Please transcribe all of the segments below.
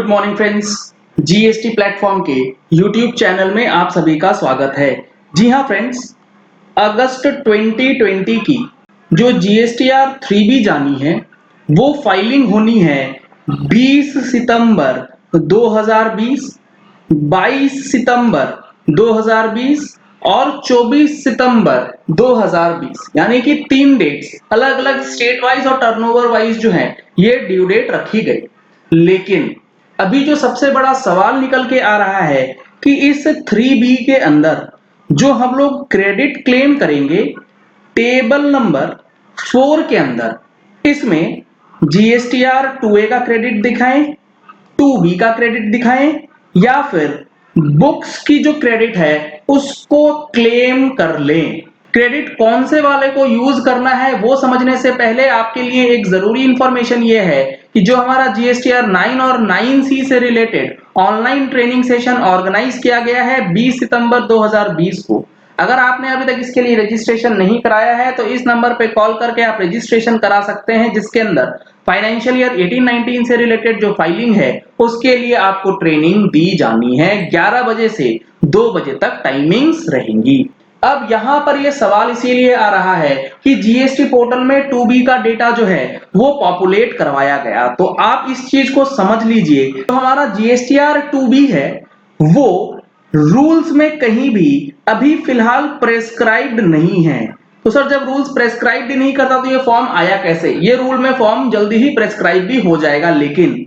Good morning friends. GST platform के YouTube channel में आप सभी का स्वागत है। जी हाँ फ्रेंड्स, अगस्त 2020 की जो जीएसटीआर 3B जानी है वो फाइलिंग होनी है 20 सितंबर 2020, 22 सितंबर 2020 और 24 सितंबर 2020, यानी कि 3 डेट्स अलग अलग स्टेट वाइज और टर्नओवर वाइज जो है ये ड्यू डेट रखी गई। लेकिन अभी जो सबसे बड़ा सवाल निकल के आ रहा है कि इस 3B के अंदर जो हम लोग क्रेडिट क्लेम करेंगे टेबल नंबर 4 के अंदर, इसमें जीएसटीआर 2A का क्रेडिट दिखाएं, 2B का क्रेडिट दिखाएं या फिर बुक्स की जो क्रेडिट है उसको क्लेम कर लें। क्रेडिट कौन से वाले को यूज करना है वो समझने से पहले आपके लिए एक जरूरी इंफॉर्मेशन ये है कि जो हमारा जीएसटीआर 9 और 9C से related online training session organise किया गया है 20 सितंबर 2020 को। अगर आपने अभी तक इसके लिए रजिस्ट्रेशन नहीं कराया है तो इस नंबर पे कॉल करके आप रजिस्ट्रेशन करा सकते हैं, जिसके अंदर फाइनेंशियल ईयर 18-19 से रिलेटेड जो फाइलिंग है उसके लिए आपको ट्रेनिंग दी जानी है। 11 बजे से 2 बजे तक टाइमिंग्स रहेंगी। अब यहां पर यह सवाल इसीलिए आ रहा है कि जीएसटी पोर्टल में 2B का डेटा जो है वो पॉपुलेट करवाया गया, तो आप इस चीज को समझ लीजिए। तो हमारा जीएसटीआर 2B है वो रूल्स में कहीं भी अभी फिलहाल प्रेस्क्राइब्ड नहीं है। तो सर जब रूल्स प्रेस्क्राइब्ड नहीं करता तो ये फॉर्म आया कैसे? ये रूल में फॉर्म जल्दी ही प्रेस्क्राइब भी हो जाएगा, लेकिन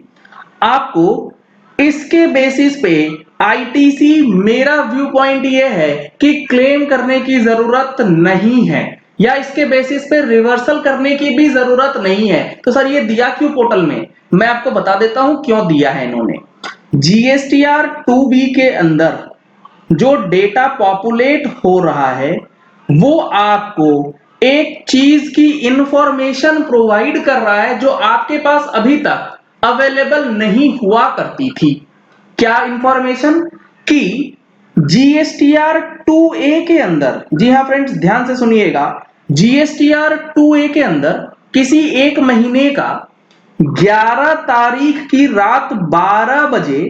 आपको इसके बेसिस पे आईटीसी मेरा व्यू पॉइंट ये है कि क्लेम करने की जरूरत नहीं है या इसके बेसिस पे रिवर्सल करने की भी जरूरत नहीं है। तो सर ये दिया क्यों पोर्टल में? मैं आपको बता देता हूं क्यों दिया है इन्होंने। जीएसटीआर 2B के अंदर जो डेटा पॉपुलेट हो रहा है वो आपको एक चीज की इंफॉर्मेशन प्रोवाइड कर रहा है जो आपके पास अभी तक अवेलेबल नहीं हुआ करती थी। क्या इंफॉर्मेशन? कि जीएसटीआर 2A के अंदर, जी हां फ्रेंड्स ध्यान से सुनिएगा, जीएसटीआर 2A के अंदर किसी एक महीने का 11 तारीख की रात 12 बजे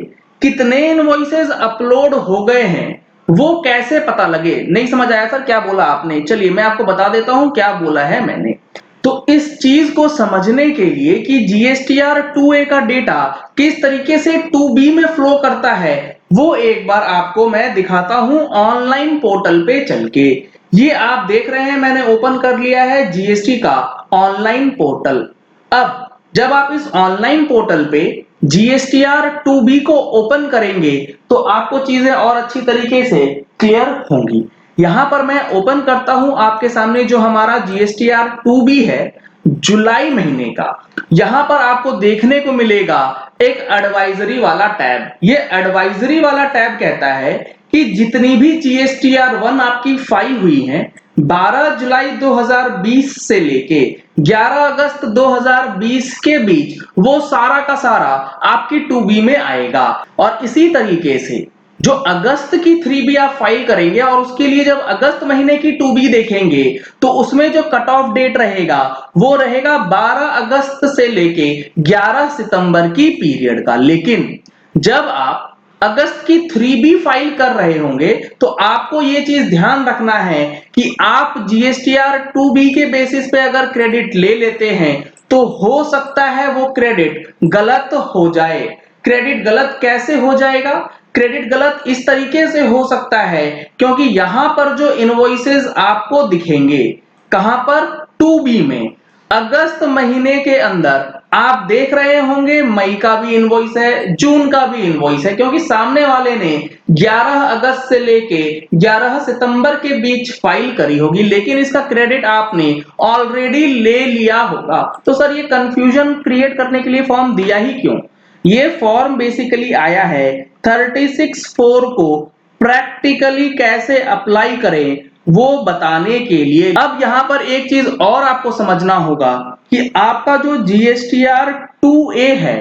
कितने इनवॉइसेस अपलोड हो गए हैं वो कैसे पता लगे? नहीं समझ आया सर क्या बोला आपने? चलिए मैं आपको बता देता हूं क्या बोला है मैंने। तो इस चीज को समझने के लिए कि जीएसटीआर 2A का डेटा किस तरीके से 2B में फ्लो करता है वो एक बार आपको मैं दिखाता हूं ऑनलाइन पोर्टल पे चल के। ये आप देख रहे हैं मैंने ओपन कर लिया है जीएसटी का ऑनलाइन पोर्टल। अब जब आप इस ऑनलाइन पोर्टल पे जीएसटीआर 2B को ओपन करेंगे तो आपको चीजें और अच्छी तरीके से क्लियर होंगी। यहां पर मैं ओपन करता हूं आपके सामने जो हमारा जीएसटीआर 2B है जुलाई महीने का। यहां पर आपको देखने को मिलेगा एक एडवाइजरी वाला टैब। ये एडवाइजरी वाला टैब कहता है कि जितनी भी जीएसटीआर 1 आपकी फाइल हुई है 12 जुलाई 2020 से लेके 11 अगस्त 2020 के बीच वो सारा का सारा आपकी 2B में आएगा। और इसी तरीके से जो अगस्त की 3B आप फाइल करेंगे और उसके लिए जब अगस्त महीने की 2B देखेंगे तो उसमें जो कट ऑफ डेट रहेगा वो रहेगा 12 अगस्त से लेके 11 सितंबर की पीरियड का। लेकिन जब आप अगस्त की 3B फाइल कर रहे होंगे तो आपको यह चीज ध्यान रखना है कि आप जीएसटीआर 2B के बेसिस पे अगर क्रेडिट ले लेते हैं तो हो सकता है वो क्रेडिट गलत हो जाए। क्रेडिट गलत कैसे हो जाएगा? क्रेडिट गलत इस तरीके से हो सकता है क्योंकि यहां पर जो इनवॉइसेस आपको दिखेंगे कहां पर 2B में अगस्त महीने के अंदर आप देख रहे होंगे मई का भी इनवॉइस है, जून का भी इनवॉइस है, क्योंकि सामने वाले ने 11 अगस्त से लेके 11 सितंबर के बीच फाइल करी होगी, लेकिन इसका क्रेडिट आपने ऑलरेडी ले लिया होगा। तो सर ये कंफ्यूजन क्रिएट करने के लिए फॉर्म दिया ही क्यों? ये फॉर्म बेसिकली आया है 36(4) को प्रैक्टिकली कैसे अप्लाई करें वो बताने के लिए। अब यहां पर एक चीज और आपको समझना होगा कि आपका जो जीएसटीआर 2A है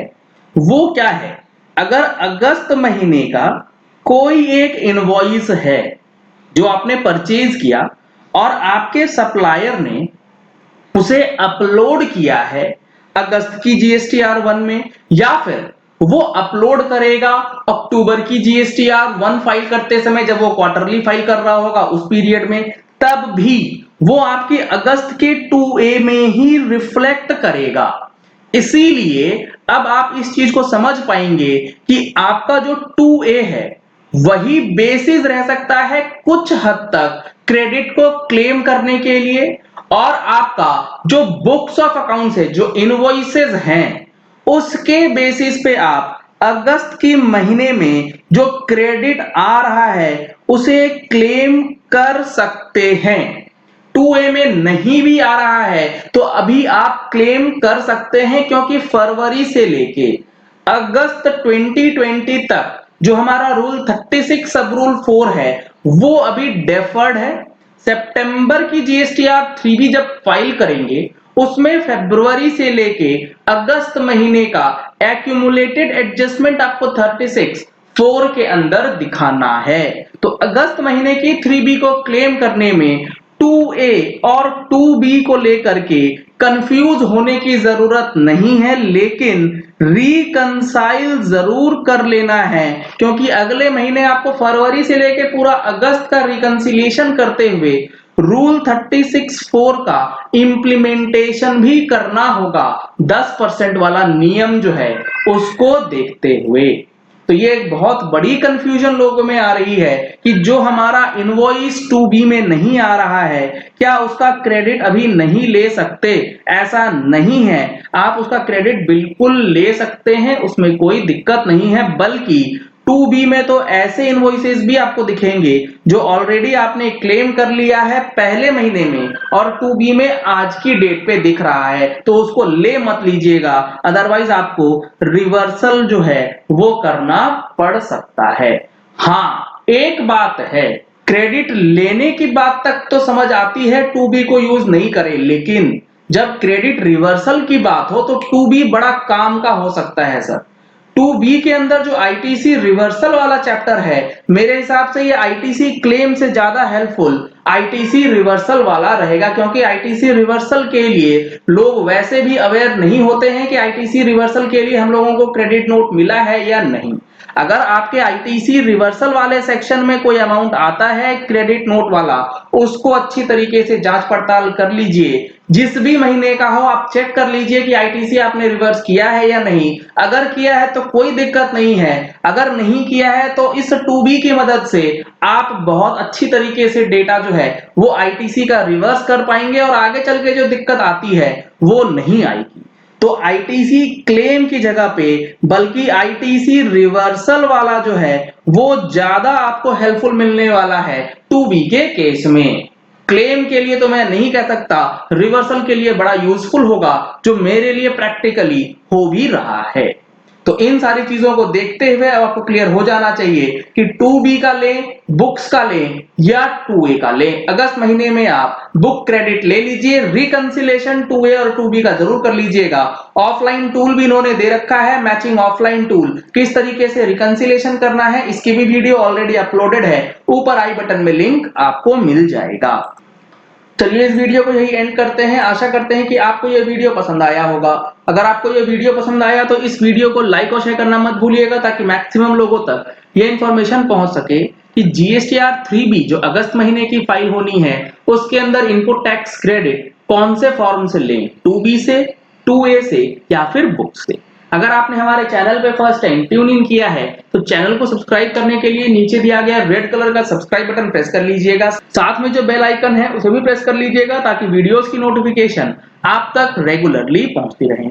वो क्या है। अगर अगस्त महीने का कोई एक इनवॉइस है जो आपने परचेज किया और आपके सप्लायर ने उसे अपलोड किया है अगस्त की जीएसटीआर 1 में, या फिर वो अपलोड करेगा अक्टूबर की जीएसटीआर 1 फाइल करते समय, जब वो क्वार्टरली फाइल कर रहा होगा उस पीरियड में, तब भी वो आपके अगस्त के 2A में ही रिफ्लेक्ट करेगा। इसीलिए अब आप इस चीज को समझ पाएंगे कि आपका जो 2A है वही बेसिस रह सकता है कुछ हद तक क्रेडिट को क्लेम करने के लिए, और आपका जो बुक्स ऑफ अकाउंट्स है, जो इनवॉइसेस हैं, उसके बेसिस पे आप अगस्त के महीने में जो क्रेडिट आ रहा है उसे क्लेम कर सकते हैं। 2A में नहीं भी आ रहा है तो अभी आप क्लेम कर सकते हैं, क्योंकि फरवरी से लेके अगस्त 2020 तक जो हमारा रूल 36 सब रूल 4 है वो अभी डेफर्ड है। सितंबर की जीएसटीआर 3B जब फाइल करेंगे उसमें फरवरी से लेके अगस्त महीने का एक्यूमुलेटेड एडजस्टमेंट आपको 36 4 के अंदर दिखाना है। तो अगस्त महीने की 3B को क्लेम करने में 2A और 2B को लेकर के कंफ्यूज होने की जरूरत नहीं है, लेकिन रिकंसाइल जरूर कर लेना है, क्योंकि अगले महीने आपको फरवरी से लेके पूरा अगस्त का रिकंसिलिएशन करते हुए रूल 36(4) का इंप्लीमेंटेशन भी करना होगा, 10% वाला नियम जो है उसको देखते हुए। तो ये एक बहुत बड़ी कंफ्यूजन लोगों में आ रही है कि जो हमारा इनवॉइस 2B में नहीं आ रहा है, क्या उसका क्रेडिट अभी नहीं ले सकते? ऐसा नहीं है, आप उसका क्रेडिट बिल्कुल ले सकते हैं, उसमें कोई दिक्कत नहीं है। बल्कि 2B में तो ऐसे इनवॉइसेस भी आपको दिखेंगे जो ऑलरेडी आपने क्लेम कर लिया है पहले महीने में और 2B में आज की डेट पे दिख रहा है, तो उसको ले मत लीजिएगा, अदरवाइज आपको रिवर्सल जो है वो करना पड़ सकता है। हाँ, एक बात है, क्रेडिट लेने की बात तक तो समझ आती है 2B को यूज नहीं करें, लेकिन जब क्रेडिट रिवर्सल की बात हो तो 2B बड़ा काम का हो सकता है सर। 2B के अंदर जो आईटीसी रिवर्सल वाला चैप्टर है, मेरे हिसाब से ये आईटीसी क्लेम से ज्यादा हेल्पफुल आईटीसी रिवर्सल वाला रहेगा, क्योंकि आईटीसी रिवर्सल के लिए लोग वैसे भी अवेयर नहीं होते हैं कि आईटीसी रिवर्सल के लिए हम लोगों को क्रेडिट नोट मिला है या नहीं। अगर आपके आईटीसी रिवर्सल वाले सेक्शन में कोई अमाउंट आता है क्रेडिट नोट वाला, उसको अच्छी तरीके से जांच पड़ताल कर लीजिए, जिस भी महीने का हो आप चेक कर लीजिए कि आईटीसी आपने रिवर्स किया है या नहीं। अगर किया है तो कोई दिक्कत नहीं है, अगर नहीं किया है तो इस 2B की मदद से आप बहुत अच्छी तरीके से डेटा जो है वो आईटीसी का रिवर्स कर पाएंगे और आगे चल के जो दिक्कत आती है वो नहीं आएगी। तो आईटीसी क्लेम की जगह पे बल्कि आईटीसी रिवर्सल वाला जो है वो ज्यादा आपको हेल्पफुल मिलने वाला है 2B के केस में। क्लेम के लिए तो मैं नहीं कह सकता, रिवर्सल के लिए बड़ा यूजफुल होगा, जो मेरे लिए प्रैक्टिकली हो भी रहा है। तो इन सारी चीजों को देखते हुए अब आपको क्लियर हो जाना चाहिए कि 2B का लें, बुक्स का लें या 2A का लें। अगस्त महीने में आप बुक क्रेडिट ले लीजिए, रिकंसिलेशन 2A और 2B का जरूर कर लीजिएगा। ऑफलाइन टूल भी इन्होंने दे रखा है, मैचिंग ऑफलाइन टूल किस तरीके से रिकंसिलेशन करना है इसकी भी वीडियो ऑलरेडी अपलोडेड है, ऊपर आई बटन में लिंक आपको मिल जाएगा। चलिए इस वीडियो को यही एंड करते हैं। आशा करते हैं कि आपको यह वीडियो पसंद आया होगा। अगर आपको यह वीडियो पसंद आया तो इस वीडियो को लाइक और शेयर करना मत भूलिएगा, ताकि मैक्सिमम लोगों तक यह इंफॉर्मेशन पहुंच सके कि जीएसटीआर 3B जो अगस्त महीने की फाइल होनी है उसके अंदर इनपुट टैक्स क्रेडिट कौन से फॉर्म से लें, 2B से, 2A से या फिर बुक से। अगर आपने हमारे चैनल पे फर्स्ट टाइम ट्यून इन किया है तो चैनल को सब्सक्राइब करने के लिए नीचे दिया गया रेड कलर का सब्सक्राइब बटन प्रेस कर लीजिएगा, साथ में जो बेल आइकन है उसे भी प्रेस कर लीजिएगा, ताकि वीडियोस की नोटिफिकेशन आप तक रेगुलरली पहुंचती रहे।